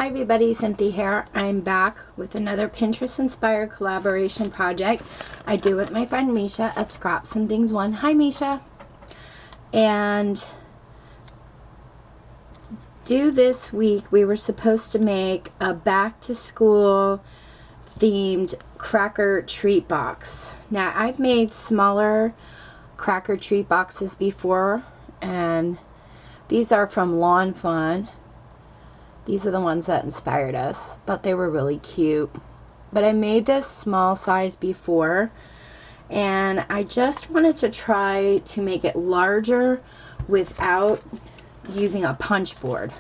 Hi everybody, Cynthia here. I'm back with another Pinterest inspired collaboration project I do with my friend Misha at Scraps&Things1. Hi Misha. And this week we were supposed to make a back to school themed cracker treat box. Now I've made smaller cracker treat boxes before, and these are from Lawn Fun. These are the ones that inspired us. Thought they were really cute. But I made this small size before, and I just wanted to try to make it larger without using a punch board.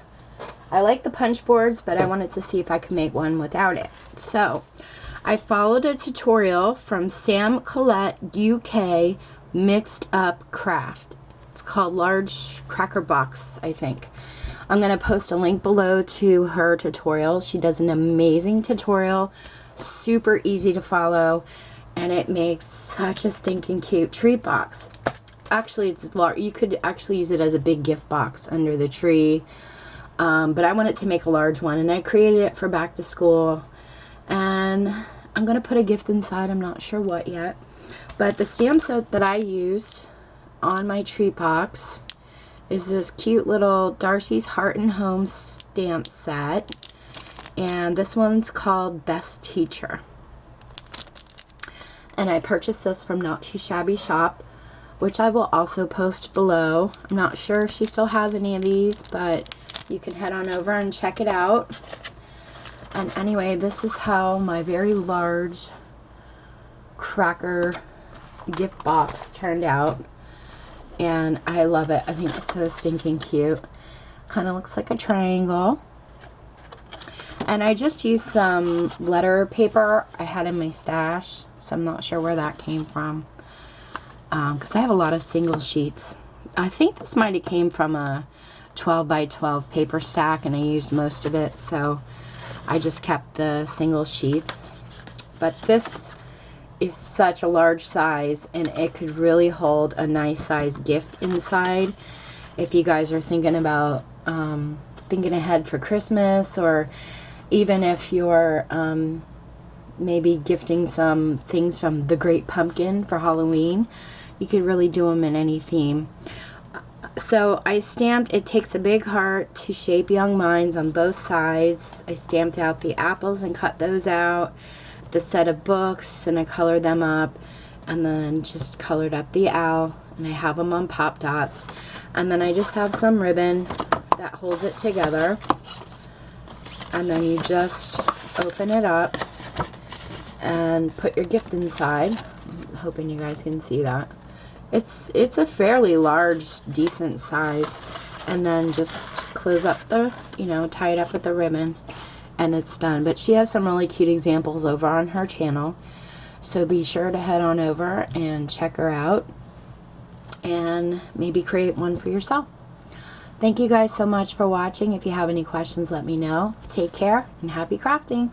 I like the punch boards, but I wanted to see if I could make one without it. So I followed a tutorial from Sam Collette UK Mixed Up Craft. It's called Large Cracker Box, I think. I'm going to post a link below to her tutorial. She does an amazing tutorial, super easy to follow, and it makes such a stinking cute treat box. Actually, it's large. You could actually use it as a big gift box under the tree, but I wanted to make a large one, and I created it for back to school, and I'm going to put a gift inside. I'm not sure what yet, but the stamp set that I used on my treat box is this cute little Darcy's Heart and Home stamp set, and this one's called Best Teacher. And I purchased this from Not Too Shabby Shop, which I will also post below. I'm not sure if she still has any of these, but you can head on over and check it out. And anyway, this is how my very large cracker gift box turned out. And I love it. I think it's so stinking cute. Kind of looks like a triangle. And I just used some letter paper I had in my stash, so I'm not sure where that came from, because I have a lot of single sheets. I think this might have came from a 12 by 12 paper stack, and I used most of it, so I just kept the single sheets. But this is such a large size, and it could really hold a nice size gift inside if you guys are thinking about thinking ahead for Christmas, or even if you're maybe gifting some things from the Great Pumpkin for Halloween. You could really do them in any theme. So I stamped, it takes a big heart to shape young minds on both sides. I stamped out the apples and cut those out, the set of books, and I colored them up, and then just colored up the owl, and I have them on pop dots, and then I just have some ribbon that holds it together, and then you just open it up and put your gift inside. I'm hoping you guys can see that. It's a fairly large, decent size, and then just close up the, tie it up with the ribbon, and it's done. But she has some really cute examples over on her channel, so be sure to head on over and check her out and maybe create one for yourself. Thank you guys so much for watching. If you have any questions, let me know. Take care and happy crafting.